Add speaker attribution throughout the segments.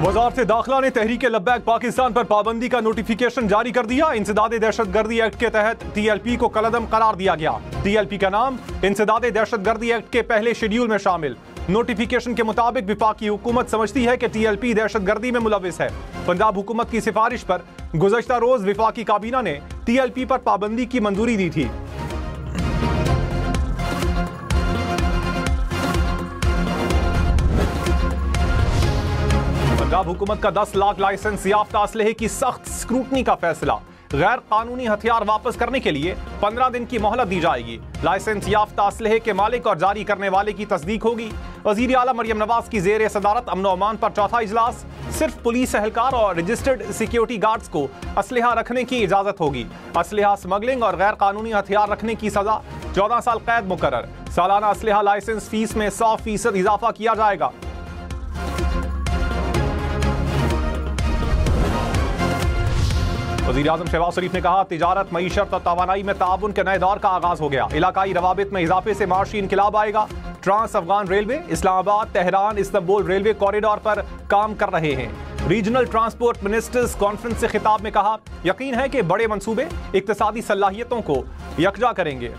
Speaker 1: वजारत दाखिला ने तहरीक लब्बैक पाकिस्तान पर पाबंदी का नोटिफिकेशन जारी कर दिया। इंसदाद दहशतगर्दी एक्ट के तहत TLP को कलअदम करार दिया गया। TLP का नाम इंसदाद दहशतगर्दी एक्ट के पहले शेड्यूल में शामिल। नोटिफिकेशन के मुताबिक विफाकी हुकूमत समझती है कि TLP दहशतगर्दी में मुलविस है। पंजाब हुकूमत की सिफारिश पर गुज़श्ता रोज विफाकी काबीना ने TLP पर पाबंदी की मंजूरी दी थी। पंजाब हुकूमत का 10 लाख लाइसेंस याफ्ता असलहे की सख्त स्क्रूटनी का फैसला। गैर कानूनी हथियार वापस करने के लिए 15 दिन की मोहलत दी जाएगी। लाइसेंस याफ्ता असलहे के मालिक और जारी करने वाले की तस्दीक होगी। वज़ीर आला मरियम नवाज की ज़ेर सदारत अमन और अमान पर चौथा इजलास। सिर्फ पुलिस एहलकार और रजिस्टर्ड सिक्योरिटी गार्ड्स को असलहा रखने की इजाजत होगी। असलहा स्मगलिंग और गैर कानूनी हथियार रखने की सजा 14 साल कैद मुकर्रर। सालाना असलहा लाइसेंस फीस में 100% इजाफा किया जाएगा। वज़ीर आज़म शहबाज शरीफ ने कहा, तिजारत, मईशत और तवानाई में ताउन के नए दौर का आगाज हो गया। इलाकाई रवाबित में इजाफे से माशी इनकलाब आएगा। Trans Afghan railway Islamabad Tehran Istanbul railway corridor पर काम कर रहे हैं। रीजनल ट्रांसपोर्ट मिनिस्टर्स कॉन्फ्रेंस से खिताब में कहा, यकीन है कि बड़े मंसूबे इक्तिसादी सलाहियतों को यकजा करेंगे।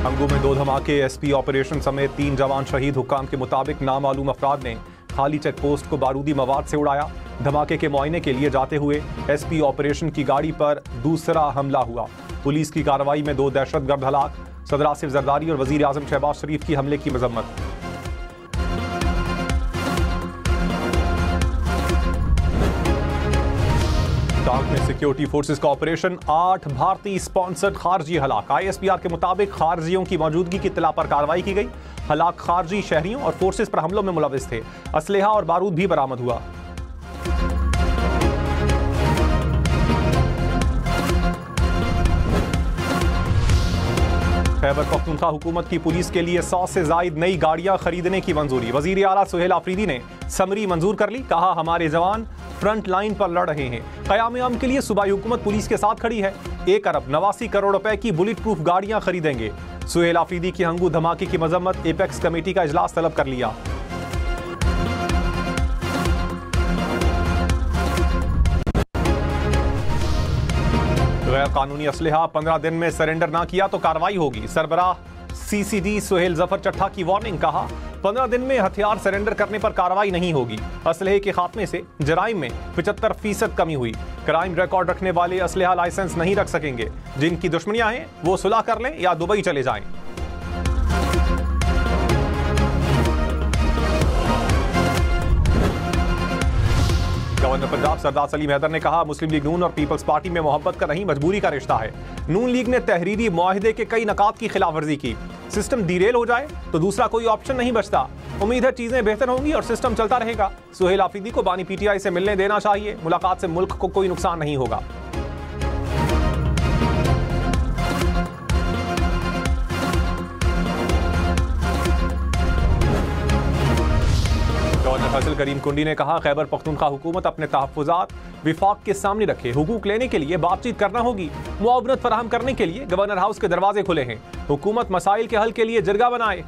Speaker 1: अंगू में 2 धमाके, SP ऑपरेशन समेत 3 जवान शहीद। हुक्काम के मुताबिक नामालूम अफराद ने खाली चेक पोस्ट को बारूदी मवाद से उड़ाया। धमाके के मुआयने के लिए जाते हुए SP ऑपरेशन की गाड़ी पर दूसरा हमला हुआ। पुलिस की कार्रवाई में 2 दहशतगर्द हलाक। सदर आसिफ जरदारी और वज़ीर आज़म शहबाज शरीफ की हमले की मजम्मत। टांग में सिक्योरिटी फोर्सेस का ऑपरेशन, 8 भारतीय स्पॉन्सर्ड खारजी हलाक। ISPR के मुताबिक खारजियों की मौजूदगी की इत्तला पर कार्रवाई की गई। हलाक खारजी शहरियों और फोर्सेस पर हमलों में मुलविस थे। असलहा और बारूद भी बरामद हुआ। खैबर पख्तूनख्वा हुकूमत की पुलिस के लिए 100 से जायद नई गाड़ियां खरीदने की मंजूरी। वजीर आला सुहेल आफरीदी ने समरी मंजूर कर ली। कहा, हमारे जवान फ्रंट लाइन पर लड़ रहे हैं। क़याम अमन के लिए सूबाई हुकूमत पुलिस के साथ खड़ी है। 1 अरब 89 करोड़ रुपए की बुलेट प्रूफ गाड़ियां खरीदेंगे। सुहेल आफरीदी की हंगू धमाके की मजम्मत। एपेक्स कमेटी का इजलास तलब कर लिया। गैर कानूनी असलहा 15 दिन में सरेंडर ना किया तो कार्रवाई होगी। सरबराह CCD सुहेल जफर चट्ठा की वार्निंग। कहा, 15 दिन में हथियार सरेंडर करने पर कार्रवाई नहीं होगी। असलहे के खात्मे से जराइम में 75% कमी हुई। क्राइम रिकॉर्ड रखने वाले असलहा लाइसेंस नहीं रख सकेंगे। जिनकी दुश्मनियां हैं वो सुलह कर लें या दुबई चले जाएं। गवर्नर पंजाब सरदार सलीम हैदर ने कहा, मुस्लिम लीग नून और पीपल्स पार्टी में मोहब्बत का नहीं मजबूरी का रिश्ता है। नून लीग ने तहरीरी मुआहिदे के कई नकात की खिलाफ वर्जी की। सिस्टम डीरेल हो जाए तो दूसरा कोई ऑप्शन नहीं बचता। उम्मीद है चीजें बेहतर होंगी और सिस्टम चलता रहेगा। सुहेल आफरीदी को बानी PTI से मिलने देना चाहिए। मुलाकात से मुल्क को कोई नुकसान नहीं होगा। गवर्नर फजल करीम कुंडी ने कहा, खैबर पख्तूनख्वा हुकूमत अपने तहफ़्फ़ुज़ात विफाक के सामने रखे। हुकूक लेने के लिए बातचीत करना होगी। मुआवनत फराहम करने के लिए गवर्नर हाउस के दरवाजे खुले हैं। हुकूमत मसाइल के हल के लिए जरगा बनाए।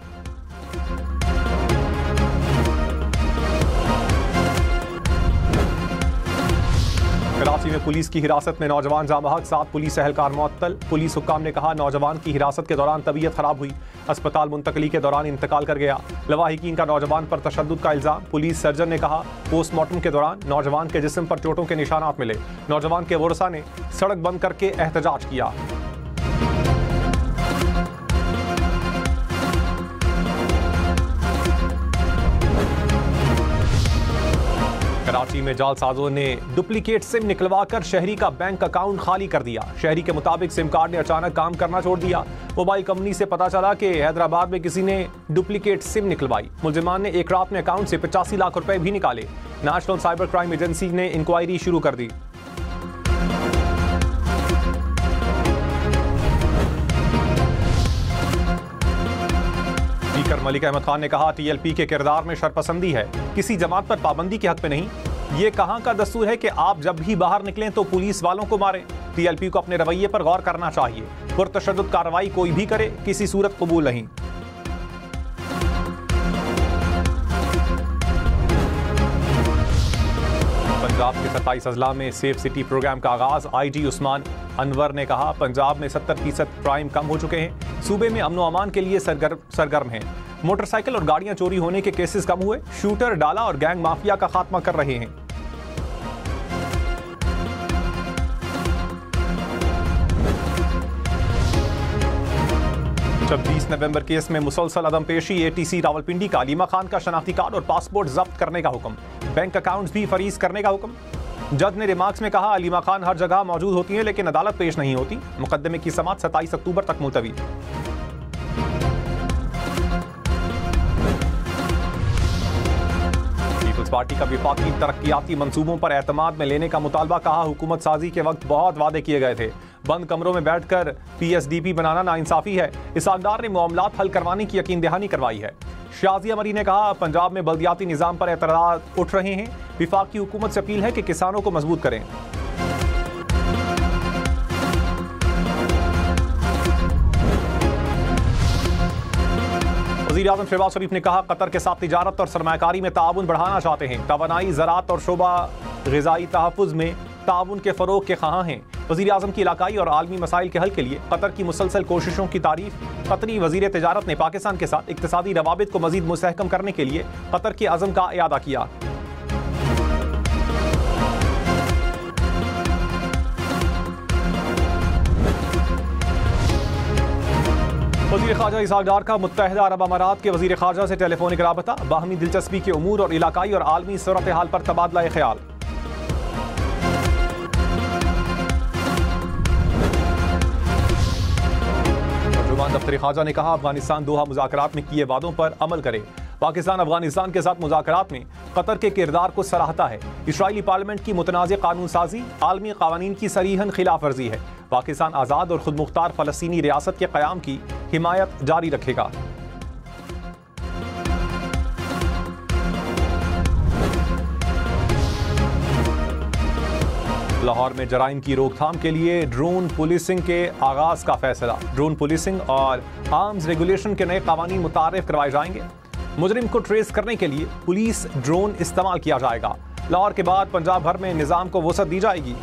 Speaker 1: कराची में पुलिस की हिरासत में नौजवान जाँ-बहक, 7 पुलिस एहलकार मुअत्तल। पुलिस हुक्काम ने कहा, नौजवान की हिरासत के दौरान तबीयत खराब हुई। अस्पताल मुंतकली के दौरान इंतकाल कर गया। लवाहिकीन का नौजवान पर तशद्दुद का इल्जाम। पुलिस सर्जन ने कहा, पोस्टमार्टम के दौरान नौजवान के जिस्म पर चोटों के निशानात मिले। नौजवान के वरसा ने सड़क बंद करके एहतजाज किया। कराची में जालसाजों ने डुप्लीकेट सिम निकलवाकर शहरी का बैंक अकाउंट खाली कर दिया। शहरी के मुताबिक सिम कार्ड ने अचानक काम करना छोड़ दिया। मोबाइल कंपनी से पता चला कि हैदराबाद में किसी ने डुप्लीकेट सिम निकलवाई। मुलजिमान ने एक रात में अकाउंट से 85 लाख रुपए भी निकाले। नेशनल साइबर क्राइम एजेंसी ने इंक्वायरी शुरू कर दी। स्पीकर मलिक अहमद खान ने कहा, TLP के किरदार में शरपसंदी है, किसी जमात पर पाबंदी के हक में नहीं। ये कहां का दस्तूर है कि आप जब भी बाहर निकलें तो पुलिस वालों को मारें। TLP को अपने रवैये पर गौर करना चाहिए। पुरतशद्दुद कार्रवाई कोई भी करे, किसी सूरत कबूल नहीं। पंजाब के 27 अजला में सेफ सिटी प्रोग्राम का आगाज। IG उस्मान अनवर ने कहा, पंजाब में 70% क्राइम कम हो चुके हैं, सूबे में अमनो अमान के लिए सरगर्म हैं। मोटरसाइकिल और गाड़ियां चोरी होने के केसेस कम हुए, शूटर डाला और गैंग माफिया का खात्मा कर रहे हैं। जब 20 नवंबर केस में मुसलसल अदम पेशी, ATC रावलपिंडी का अलीमा खान का शनाख्ती कार्ड और पासपोर्ट जब्त करने का हुक्म, बैंक अकाउंट्स भी फरीज करने का हुक्म। जज ने रिमार्क्स में कहा, अलीमा खान हर जगह मौजूद होती हैं लेकिन अदालत पेश नहीं होती। मुकदमे की समाअत 27 अक्टूबर तक मुलतवी। पीपल्स पार्टी का विफाकी तरक्कियाती मंसूबों पर एतमाद में लेने का मुतालबा। कहा, हुकूमत साजी के वक्त बहुत वादे किए गए थे, बंद कमरों में बैठकर PSDP बनाना नाइंसाफी है। इसहाक डार ने मामलात हल करवाने की यकीन दहानी करवाई है। शाजिया मरी ने कहा, पंजाब में बल्दियाती निज़ाम पर एतराज़ उठ रहे हैं, विफाकी हुकूमत से अपील है कि किसानों को मजबूत करें। वज़ीर आज़म शहबाज शरीफ ने कहा, कतर के साथ तिजारत और सरमायाकारी में ताउन बढ़ाना चाहते हैं। तवानाई, ज़राअत और शोबा ग़िज़ाई तहफ़्फ़ुज़ में ताउन के फ़रोग़ के ख़्वाह हैं। वज़ीर आज़म की इलाकाई और आलमी मसाइल के हल के लिए कतर की मुसलसल कोशिशों की तारीफ। कतरी वज़ीर तिजारत ने पाकिस्तान के साथ इक़्तिसादी रवाबित को मज़ीद मुस्तहकम करने के लिए कतर के अज़म का इयादा किया। वज़ीर ख़ारजा इसहाक डार का मुत्तहिदा अरब अमारात के वज़ीर ख़ारजा से टेलीफोनिक राबता। बाहमी दिलचस्पी के उमूर और इलाकाई और आलमी सूरत हाल पर तबादला ख्याल। दफ्तर ख़ारजा ने कहा, अफगानिस्तान दोहा मुज़ाकरात में किए वादों पर अमल करे। पाकिस्तान अफगानिस्तान के साथ मुज़ाकरात में कतर के किरदार को सराहता है। इस्राईली पार्लियामेंट की मुतनाज़ कानून साजी आलमी कानून की सरीहन खिलाफ वर्जी है। पाकिस्तान आज़ाद और खुद मुख्तार फ़लस्तीनी रियासत के क़याम की हिमायत जारी रखेगा। लाहौर में जराइम की रोकथाम के लिए ड्रोन पुलिसिंग के आगाज का फैसला। ड्रोन पुलिसिंग और आर्म्स रेगुलेशन के नए कानून मुतारिफ करवाए जाएंगे। मुजरिम को ट्रेस करने के लिए पुलिस ड्रोन इस्तेमाल किया जाएगा। लाहौर के बाद पंजाब भर में निज़ाम को वसअत दी जाएगी।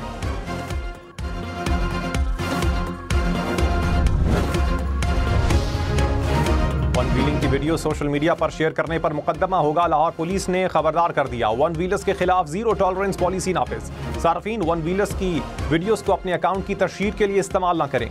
Speaker 1: वन व्हीलिंग की वीडियो सोशल मीडिया पर शेयर करने पर मुकदमा होगा। लाहौर पुलिस ने खबरदार कर दिया, वन व्हीलर्स के खिलाफ जीरो टॉलरेंस पॉलिसी नाफिज। सार्फिन वन व्हीलर्स की वीडियोस को अपने अकाउंट की तशहीर के लिए इस्तेमाल न करें।